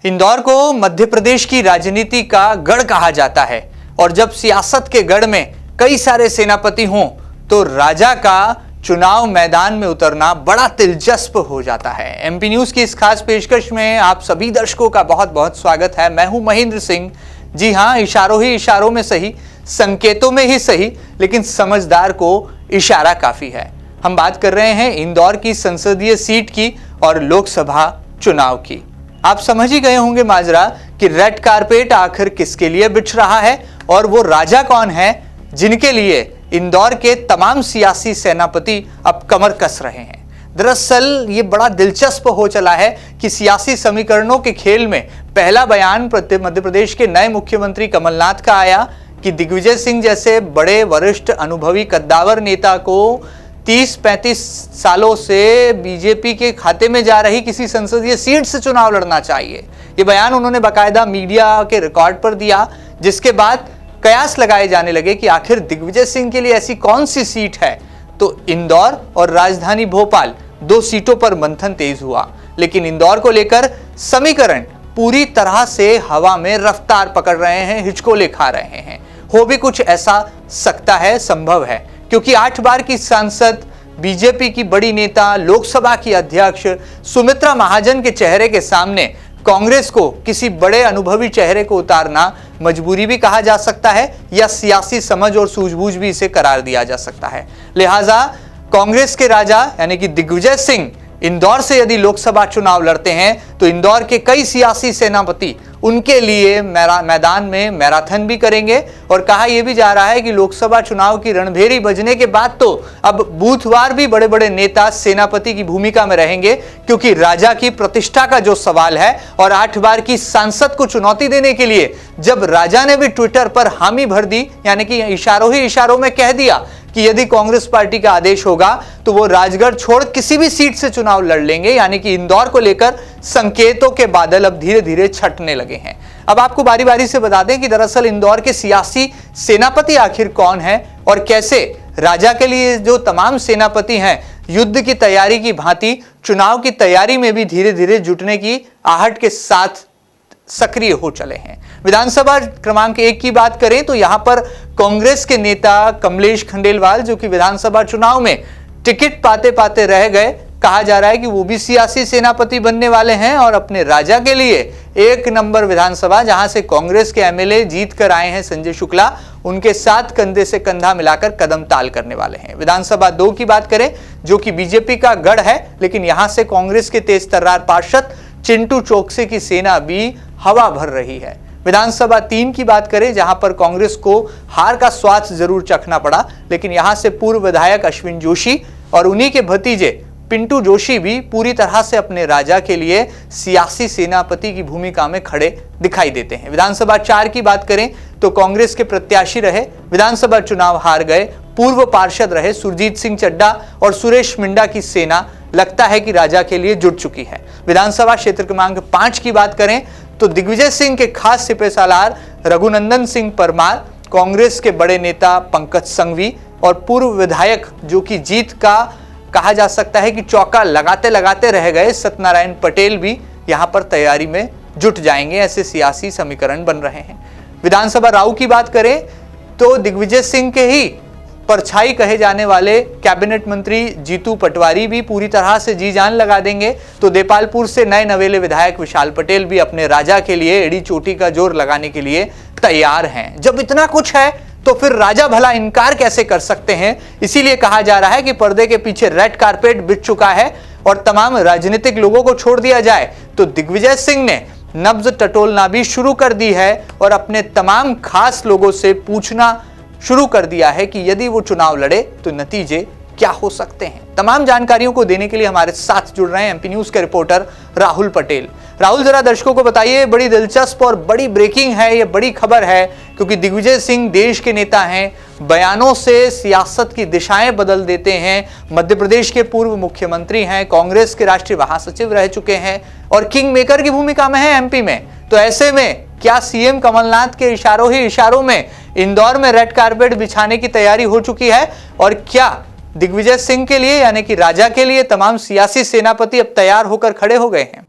इंदौर को मध्य प्रदेश की राजनीति का गढ़ कहा जाता है और जब सियासत के गढ़ में कई सारे सेनापति हों तो राजा का चुनाव मैदान में उतरना बड़ा दिलचस्प हो जाता है। एमपी न्यूज की इस खास पेशकश में आप सभी दर्शकों का बहुत बहुत स्वागत है। मैं हूं महेंद्र सिंह। जी हां, इशारों ही इशारों में सही, संकेतों में ही सही, लेकिन समझदार को इशारा काफी है। हम बात कर रहे हैं इंदौर की संसदीय सीट की और लोकसभा चुनाव की। आप समझ ही गए होंगे माजरा कि रेड कारपेट आखिर किसके लिए बिछ रहा है और वो राजा कौन है जिनके लिए इंदौर के तमाम सियासी सेनापति अब कमर कस रहे हैं। दरअसल ये बड़ा दिलचस्प हो चला है कि सियासी समीकरणों के खेल में पहला बयान मध्य प्रदेश के नए मुख्यमंत्री कमलनाथ का आया कि दिग्विजय सिंह जैसे बड़े वरिष्ठ अनुभवी कद्दावर नेता को 30-35 सालों से बीजेपी के खाते में जा रही किसी संसदीय सीट से चुनाव लड़ना चाहिए। ये बयान उन्होंने बाकायदा मीडिया के रिकॉर्ड पर दिया, जिसके बाद कयास लगाए जाने लगे कि आखिर दिग्विजय सिंह के लिए ऐसी कौन सी सीट है। तो इंदौर और राजधानी भोपाल, दो सीटों पर मंथन तेज हुआ, लेकिन इंदौर को लेकर समीकरण पूरी तरह से हवा में रफ्तार पकड़ रहे हैं, हिचकोले खा रहे हैं। हो भी कुछ ऐसा सकता है, संभव है, क्योंकि 8 बार की सांसद, बीजेपी की बड़ी नेता, लोकसभा की अध्यक्ष सुमित्रा महाजन के चेहरे के सामने कांग्रेस को किसी बड़े अनुभवी चेहरे को उतारना मजबूरी भी कहा जा सकता है या सियासी समझ और सूझबूझ भी इसे करार दिया जा सकता है। लिहाजा कांग्रेस के राजा यानी कि दिग्विजय सिंह इंदौर से यदि लोकसभा चुनाव लड़ते हैं तो इंदौर के कई सियासी सेनापति उनके लिए मैदान में मैराथन भी करेंगे। और कहा यह भी जा रहा है कि लोकसभा चुनाव की रणभेरी बजने के बाद तो अब बूथवार भी बड़े बड़े नेता सेनापति की भूमिका में रहेंगे, क्योंकि राजा की प्रतिष्ठा का जो सवाल है और 8 बार की सांसद को चुनौती देने के लिए जब राजा ने भी ट्विटर पर हामी भर दी, यानी कि इशारों ही इशारों में कह दिया कि यदि कांग्रेस पार्टी का आदेश होगा तो वो राजगढ़ छोड़ किसी भी सीट से चुनाव लड़ लेंगे, यानी कि इंदौर को लेकर संकेतों के बादल अब धीरे धीरे छटने लगे हैं। अब आपको बारी बारी से बता दें कि दरअसल इंदौर के सियासी सेनापति आखिर कौन है और कैसे राजा के लिए जो तमाम सेनापति हैं युद्ध की तैयारी की भांति चुनाव की तैयारी में भी धीरे धीरे जुटने की आहट के साथ सक्रिय हो चले हैं। विधानसभा क्रमांक 1 की बात करें तो यहां पर कांग्रेस के नेता कमलेश खंडेलवाल, जो कि विधानसभा चुनाव में टिकट पाते पाते रह गए, कहा जा रहा है कि वो भी सियासी सेनापति बनने वाले हैं और अपने राजा के लिए 1 नंबर विधानसभा, जहां से कांग्रेस के एमएलए जीत कर आए हैं संजय शुक्ला, उनके साथ कंधे से कंधा मिलाकर कदम ताल करने वाले हैं। विधानसभा 2 की बात करें जो कि बीजेपी का गढ़ है, लेकिन यहां से कांग्रेस के तेज तर्रार पार्षद चिंटू चोकसे की सेना भी हवा भर रही है। विधानसभा 3 की बात करें जहां पर कांग्रेस को हार का स्वाद जरूर चखना पड़ा, लेकिन यहां से पूर्व विधायक अश्विन जोशी और उन्हीं के भतीजे पिंटू जोशी भी पूरी तरह से अपने राजा के लिए सियासी सेनापति की भूमिका में खड़े दिखाई देते हैं। विधानसभा 4 की बात करें तो कांग्रेस के प्रत्याशी रहे, विधानसभा चुनाव हार गए, पूर्व पार्षद रहे सुरजीत सिंह चड्डा और सुरेश मिंडा की सेना लगता है कि राजा के लिए जुट चुकी है। विधानसभा क्षेत्र क्रमांक 5 की बात करें तो दिग्विजय सिंह के खास सिपह सालार रघुनंदन सिंह परमार, कांग्रेस के बड़े नेता पंकज संघवी और पूर्व विधायक जो कि जीत का कहा जा सकता है कि चौका लगाते लगाते रह गए सत्यनारायण पटेल भी यहां पर तैयारी में जुट जाएंगे। ऐसे सियासी समीकरण बन रहे हैं। विधानसभा राउ की बात करें तो दिग्विजय सिंह के ही परछाई कहे जाने वाले कैबिनेट मंत्री जीतू पटवारी भी पूरी तरह से जी जान लगा देंगे। तो देपालपुर से नए नवेले विधायक विशाल पटेल भी अपने राजा के लिए एड़ी चोटी का जोर लगाने के लिए तैयार हैं। जब इतना कुछ है तो फिर राजा भला इनकार कैसे कर सकते हैं। इसीलिए कहा जा रहा है कि पर्दे के पीछे रेड कारपेट बिछ चुका है और तमाम राजनीतिक लोगों को छोड़ दिया जाए तो दिग्विजय सिंह ने नब्ज टटोलना भी शुरू कर दी है और अपने तमाम खास लोगों से पूछना शुरू कर दिया है कि यदि वो चुनाव लड़े तो नतीजे क्या हो सकते हैं। तमाम जानकारियों को देने के लिए हमारे साथ जुड़ रहे हैं एमपी न्यूज के रिपोर्टर राहुल पटेल। राहुल, जरा दर्शकों को बताइए, बड़ी दिलचस्प और बड़ी ब्रेकिंग है, ये बड़ी खबर है, क्योंकि दिग्विजय सिंह देश के नेता हैं, बयानों से सियासत की दिशाएं बदल देते हैं, मध्य प्रदेश के पूर्व मुख्यमंत्री हैं, कांग्रेस के राष्ट्रीय महासचिव रह चुके हैं और किंग मेकर की भूमिका में है एमपी में। तो ऐसे में क्या सीएम कमलनाथ के इशारों ही इशारों में इंदौर में रेड कारपेट बिछाने की तैयारी हो चुकी है और क्या दिग्विजय सिंह के लिए यानी कि राजा के लिए तमाम सियासी सेनापति अब तैयार होकर खड़े हो गए हैं?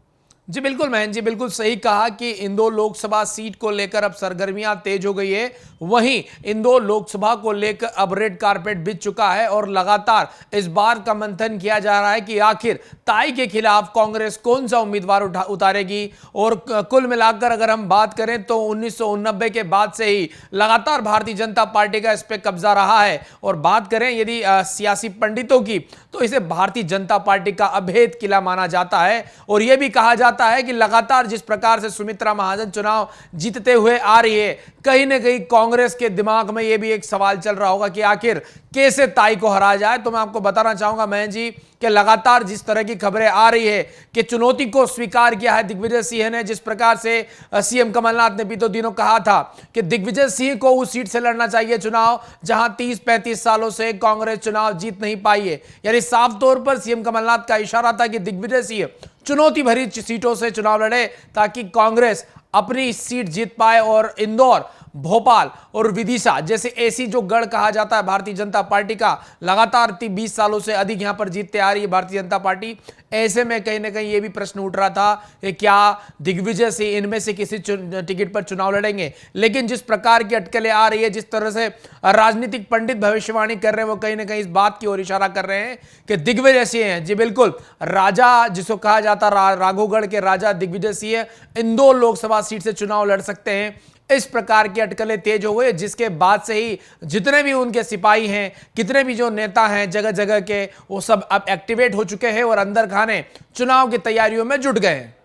जी बिल्कुल महन जी, बिल्कुल सही कहा कि इंदौर लोकसभा सीट को लेकर अब सरगर्मियां तेज हो गई है। वहीं इंदौर लोकसभा को लेकर अब रेड कारपेट बिछ चुका है और लगातार इस बार का मंथन किया जा रहा है कि आखिर ताई के खिलाफ कांग्रेस कौन सा उम्मीदवार उतारेगी। और कुल मिलाकर अगर हम बात करें तो 1989 के बाद से ही लगातार भारतीय जनता पार्टी का इस पर कब्जा रहा है। और बात करें यदि सियासी पंडितों की, तो इसे भारतीय जनता पार्टी का अभेद किला माना जाता है। और यह भी कहा जाता है कि लगातार जिस प्रकार से सुमित्रा महाजन चुनाव जीतते हुए आ रही है, कहीं ना कहीं कांग्रेस के दिमाग में यह भी एक सवाल चल रहा होगा कि आखिर कैसे ताई को हरा जाए। तो मैं आपको बताना चाहूंगा महन जी कि लगातार जिस तरह की खबरें आ रही है कि चुनौती को स्वीकार किया है दिग्विजय सिंह ने, जिस प्रकार से सीएम कमलनाथ ने बीते दिनों कहा था कि दिग्विजय सिंह को उस सीट से लड़ना चाहिए चुनाव जहां 30-35 सालों से कांग्रेस चुनाव जीत नहीं पाई है। यानी साफ तौर पर सीएम कमलनाथ का इशारा था कि दिग्विजय सिंह चुनौती भरी सीटों से चुनाव लड़े ताकि कांग्रेस अपनी सीट जीत पाए। और इंदौर, भोपाल और विदिशा जैसे ऐसी जो गढ़ कहा जाता है भारतीय जनता पार्टी का, लगातार 20 सालों से अधिक यहां पर जीतते आ रही है भारतीय जनता पार्टी। ऐसे में कहीं ना कहीं यह भी प्रश्न उठ रहा था कि क्या दिग्विजय सिंह इनमें से किसी टिकट पर चुनाव लड़ेंगे। लेकिन जिस प्रकार की अटकलें आ रही है, जिस तरह से राजनीतिक पंडित भविष्यवाणी कर रहे हैं, वो कहीं ना कहीं इस बात की ओर इशारा कर रहे हैं कि दिग्विजय सिंह हैं, जी बिल्कुल, राजा जिसको कहा जाता राघोगढ़ के राजा दिग्विजय सिंह इंदौर लोकसभा सीट से चुनाव लड़ सकते हैं। इस प्रकार की अटकलें तेज हो गई, जिसके बाद से ही जितने भी उनके सिपाही हैं, कितने भी जो नेता हैं जगह जगह के, वो सब अब एक्टिवेट हो चुके हैं और अंदर खाने चुनाव की तैयारियों में जुट गए हैं।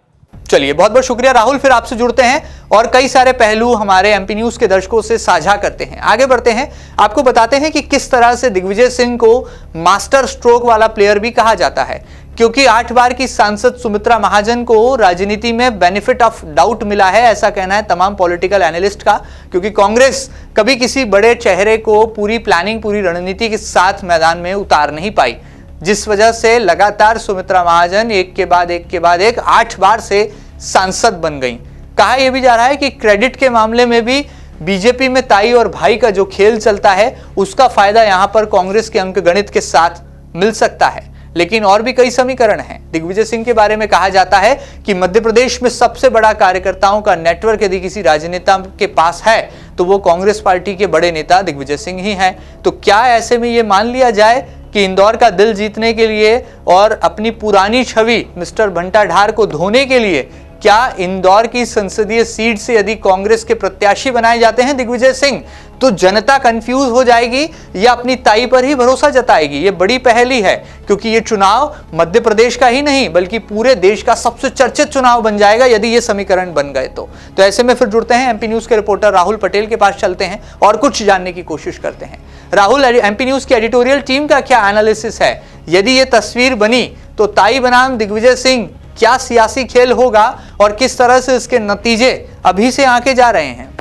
चलिए, बहुत बहुत शुक्रिया राहुल। फिर आपसे जुड़ते हैं और कई सारे पहलू हमारे एमपी न्यूज के दर्शकों से साझा करते हैं। आगे बढ़ते हैं, आपको बताते हैं कि किस तरह से दिग्विजय सिंह को मास्टर स्ट्रोक वाला प्लेयर भी कहा जाता है, क्योंकि 8 बार की सांसद सुमित्रा महाजन को राजनीति में बेनिफिट ऑफ डाउट मिला है, ऐसा कहना है तमाम पॉलिटिकल एनालिस्ट का। क्योंकि कांग्रेस कभी किसी बड़े चेहरे को पूरी प्लानिंग, पूरी रणनीति के साथ मैदान में उतार नहीं पाई, जिस वजह से लगातार सुमित्रा महाजन एक के बाद एक 8 बार से सांसद बन गई। कहा यह भी जा रहा है कि क्रेडिट के मामले में भी बीजेपी में ताई और भाई का जो खेल चलता है, उसका फायदा यहां पर कांग्रेस के अंकगणित के साथ मिल सकता है। लेकिन और भी कई समीकरण हैं। दिग्विजय सिंह के बारे में कहा जाता है कि मध्य प्रदेश में सबसे बड़ा कार्यकर्ताओं का नेटवर्क यदि किसी राजनेता के पास है तो वो कांग्रेस पार्टी के बड़े नेता दिग्विजय सिंह ही हैं। तो क्या ऐसे में ये मान लिया जाए कि इंदौर का दिल जीतने के लिए और अपनी पुरानी छवि मिस्टर भंटाढार को धोने के लिए, क्या इंदौर की संसदीय सीट से यदि कांग्रेस के प्रत्याशी बनाए जाते हैं दिग्विजय सिंह, तो जनता कंफ्यूज हो जाएगी या अपनी ताई पर ही भरोसा जताएगी? ये बड़ी पहेली है, क्योंकि ये चुनाव मध्य प्रदेश का ही नहीं बल्कि पूरे देश का सबसे चर्चित चुनाव बन जाएगा यदि ये समीकरण बन गए तो ऐसे में फिर जुड़ते हैं एमपी न्यूज के रिपोर्टर राहुल पटेल के पास, चलते हैं और कुछ जानने की कोशिश करते हैं। राहुल, एमपी न्यूज की एडिटोरियल टीम का क्या एनालिसिस है? यदि ये तस्वीर बनी तो ताई बनाम दिग्विजय सिंह क्या सियासी खेल होगा और किस तरह से इसके नतीजे अभी से आके जा रहे हैं?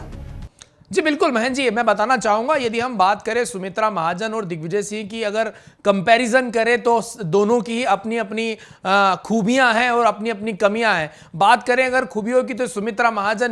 जी बिल्कुल महन जी, मैं बताना चाहूंगा यदि हम बात करें सुमित्रा महाजन और दिग्विजय सिंह की, अगर कंपैरिजन करें तो दोनों की अपनी अपनी खूबियां हैं और अपनी अपनी कमियां हैं। बात करें अगर खूबियों की तो सुमित्रा महाजन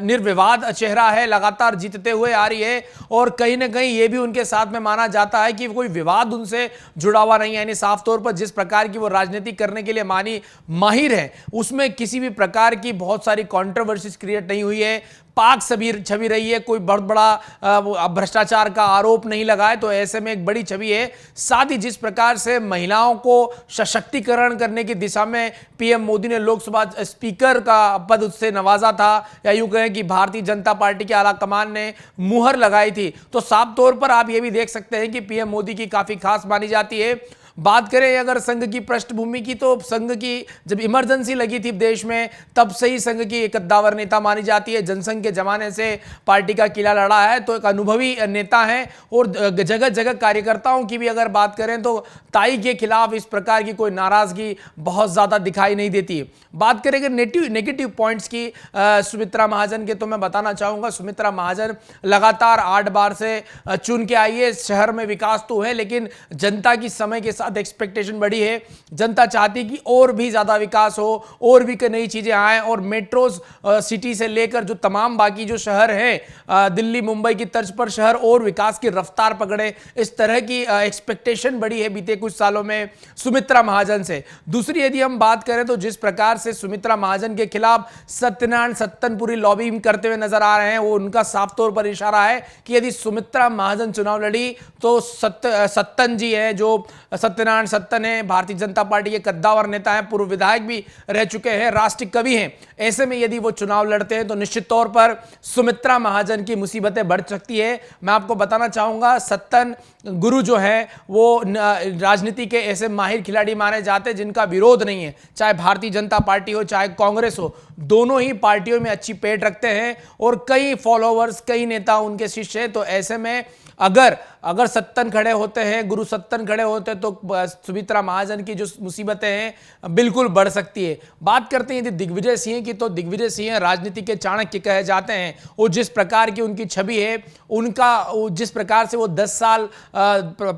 निर्विवाद चेहरा है, लगातार जीतते हुए आ रही है और कहीं ना कहीं ये भी उनके साथ में माना जाता है कि कोई विवाद उनसे जुड़ा हुआ नहीं है। यानी साफ तौर पर जिस प्रकार की वो राजनीति करने के लिए माहिर है, उसमें किसी भी प्रकार की बहुत सारी कॉन्ट्रोवर्सीज क्रिएट नहीं हुई है, पाक छवि रही है, कोई बहुत बड़ा भ्रष्टाचार का आरोप नहीं लगा है। तो ऐसे में एक बड़ी छवि है। साथ ही जिस प्रकार से महिलाओं को सशक्तिकरण करने की दिशा में पीएम मोदी ने लोकसभा स्पीकर का पद उससे नवाजा था, या यूं कहें कि भारतीय जनता पार्टी के आला कमान ने मुहर लगाई थी, तो साफ तौर पर आप ये भी देख सकते हैं कि पीएम मोदी की काफी खास मानी जाती है। बात करें अगर संघ की पृष्ठभूमि की, तो संघ की जब इमरजेंसी लगी थी देश में, तब से ही संघ की एक कद्दावर नेता मानी जाती है। जनसंघ के जमाने से पार्टी का किला लड़ा है, तो एक अनुभवी नेता है। और जगह जगह कार्यकर्ताओं की भी अगर बात करें तो ताई के खिलाफ इस प्रकार की कोई नाराजगी बहुत ज्यादा दिखाई नहीं देती। बात करें अगर नेगेटिव पॉइंट्स की सुमित्रा महाजन के, तो मैं बताना चाहूंगा सुमित्रा महाजन लगातार 8 बार से चुन के आई है। शहर में विकास तो है, लेकिन जनता की समय के साथ साथ एक्सपेक्टेशन बढ़ी है। जनता चाहती कि और भी ज़्यादा विकास हो, और भी नई चीज़ें आएँ, और मेट्रोज सिटी से लेकर जो तमाम बाकी जो शहर हैं, दिल्ली मुंबई की तर्ज पर शहर और विकास की रफ्तार पकड़े, इस तरह की एक्सपेक्टेशन बढ़ी है बीते कुछ सालों में सुमित्रा महाजन से। दूसरी यदि हम बात करें तो जिस प्रकार से सुमित्रा महाजन के खिलाफ सत्यनारायण सत्तन पूरी लॉबिंग करते हुए नजर आ रहे हैं, वो उनका साफ तौर पर इशारा है कि यदि सुमित्रा महाजन चुनाव लड़ी तो सत्तन जी है, जो सत्यनारायण सत्तन है, भारतीय जनता पार्टी के कद्दावर नेता हैं, पूर्व विधायक भी रह चुके हैं, राष्ट्रीय कवि हैं। ऐसे में यदि वो चुनाव लड़ते हैं तो निश्चित तौर पर सुमित्रा महाजन की मुसीबतें बढ़ सकती है। मैं आपको बताना चाहूंगा, सत्तन गुरु जो है वो राजनीति के ऐसे माहिर खिलाड़ी माने जाते हैं जिनका विरोध नहीं है, चाहे भारतीय जनता पार्टी हो चाहे कांग्रेस हो, दोनों ही पार्टियों में अच्छी पेठ रखते हैं और कई फॉलोवर्स, कई नेता उनके शिष्य हैं। तो ऐसे में अगर सत्तन खड़े होते हैं, गुरु सत्तन खड़े होते हैं, तो सुमित्रा महाजन की जो मुसीबतें हैं बिल्कुल बढ़ सकती है। बात करते हैं यदि दिग्विजय सिंह की, तो दिग्विजय सिंह राजनीति के चाणक्य कहे जाते हैं। वो जिस प्रकार की उनकी छवि है, उनका जिस प्रकार से वो 10 साल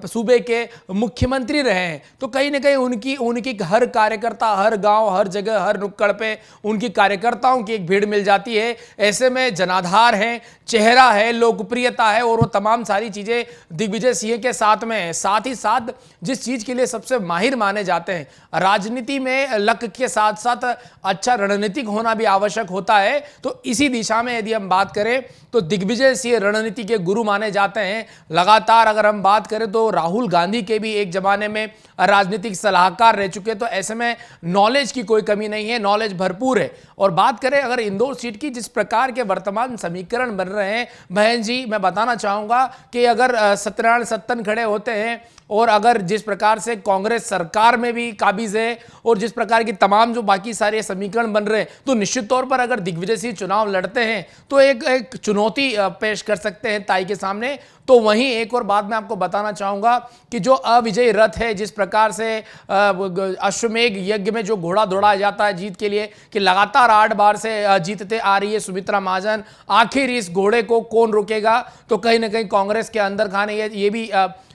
सूबे के मुख्यमंत्री रहे हैं, तो कहीं ना कहीं उनकी हर कार्यकर्ता, हर गांव, हर जगह, हर नुक्कड़ पे उनकी कार्यकर्ताओं की एक भीड़ मिल जाती है। ऐसे में जनाधार है, चेहरा है, लोकप्रियता है, और वो तमाम सारी चीजें दिग्विजय सिंह के साथ में है। साथ ही साथ जिस चीज के लिए सबसे माहिर माने जाते हैं, राजनीति में लक के साथ साथ अच्छा रणनीतिक होना भी आवश्यक होता है। तो इसी दिशा में यदि हम बात करें तो दिग्विजय सिंह रणनीति के गुरु माने जाते हैं। लगातार अगर हम बात करें तो राहुल गांधी के भी एक जमाने में राजनीतिक सलाहकार रह चुके, तो ऐसे में नॉलेज की कोई कमी नहीं है, नॉलेज भरपूर है। और बात करें अगर इंदौर सीट की, जिस प्रकार के वर्तमान समीकरण बन रहे हैं बहन जी, मैं बताना चाहूंगा कि अगर सत्यनारायण सत्तन खड़े होते हैं और अगर जिस प्रकार से कांग्रेस सरकार में भी काबिज है और जिस प्रकार की तमाम जो बाकी सारे समीकरण बन रहे हैं, तो निश्चित तौर पर अगर दिग्विजय सिंह चुनाव लड़ते हैं तो एक चुनौती पेश कर सकते हैं ताई के सामने। तो वहीं एक और बात मैं आपको बताना चाहूंगा कि जो अविजयी रथ है, जिस प्रकार से अश्वमेघ यज्ञ में जो घोड़ा दौड़ाया जाता है जीत के लिए, कि लगातार 8 बार से जीतते आ रही है सुमित्रा महाजन, आखिर इस घोड़े को कौन रोकेगा? तो कहीं ना कहीं कांग्रेस के अंदर खाने ये भी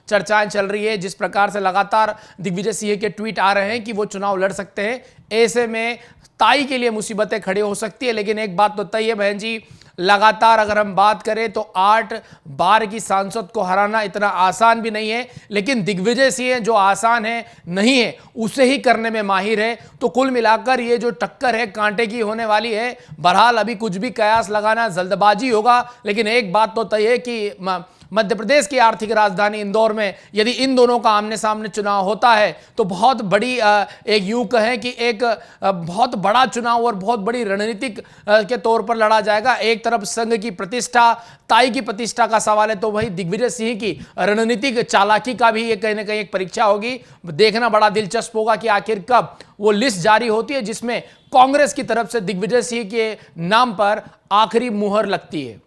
चर्चाएं चल रही है। जिस प्रकार से लगातार दिग्विजय सिंह के ट्वीट आ रहे हैं कि वो चुनाव लड़ सकते हैं, ऐसे में ताई के लिए मुसीबतें खड़ी हो सकती है। लेकिन एक बात तो तय है बहन जी, लगातार अगर हम बात करें तो 8 बार की सांसद को हराना इतना आसान भी नहीं है, लेकिन दिग्विजय सिंह जो आसान है नहीं है, उसे ही करने में माहिर है। तो कुल मिलाकर ये जो टक्कर है कांटे की होने वाली है। बहरहाल अभी कुछ भी कयास लगाना जल्दबाजी होगा, लेकिन एक बात तो तय है कि मध्य प्रदेश की आर्थिक राजधानी इंदौर में यदि इन दोनों का आमने सामने चुनाव होता है तो बहुत बड़ी एक यूं कहें कि एक बहुत बड़ा चुनाव और बहुत बड़ी रणनीतिक के तौर पर लड़ा जाएगा। एक तरफ संघ की प्रतिष्ठा, ताई की प्रतिष्ठा का सवाल है, तो वही दिग्विजय सिंह की रणनीतिक चालाकी का भी ये कहीं ना कहीं एक परीक्षा होगी। देखना बड़ा दिलचस्प होगा कि आखिर कब वो लिस्ट जारी होती है जिसमें कांग्रेस की तरफ से दिग्विजय सिंह के नाम पर आखिरी मुहर लगती है।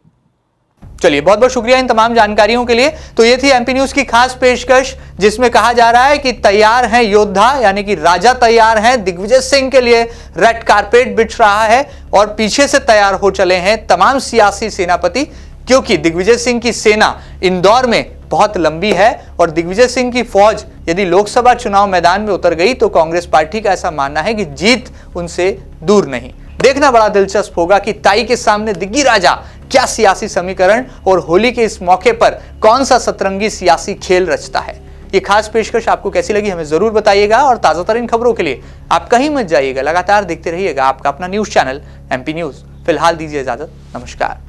चलिए, बहुत बहुत शुक्रिया इन तमाम जानकारियों के लिए। तो ये थी एमपी न्यूज की खास पेशकश, जिसमें कहा जा रहा है कि तैयार हैं योद्धा, यानी कि राजा तैयार हैं। दिग्विजय सिंह के लिए रेड कारपेट बिछ रहा है और पीछे से तैयार हो चले हैं तमाम सियासी सेनापति, क्योंकि दिग्विजय सिंह की सेना इंदौर में बहुत लंबी है और दिग्विजय सिंह की फौज यदि लोकसभा चुनाव मैदान में उतर गई तो कांग्रेस पार्टी का ऐसा मानना है कि जीत उनसे दूर नहीं। देखना बड़ा दिलचस्प होगा कि ताई के सामने दिग्गी राजा क्या सियासी समीकरण और होली के इस मौके पर कौन सा सतरंगी सियासी खेल रचता है। ये खास पेशकश आपको कैसी लगी हमें जरूर बताइएगा और ताजा तरीन खबरों के लिए आप कहीं मत जाइएगा, लगातार देखते रहिएगा आपका अपना न्यूज चैनल एमपी न्यूज। फिलहाल दीजिए इजाजत, नमस्कार।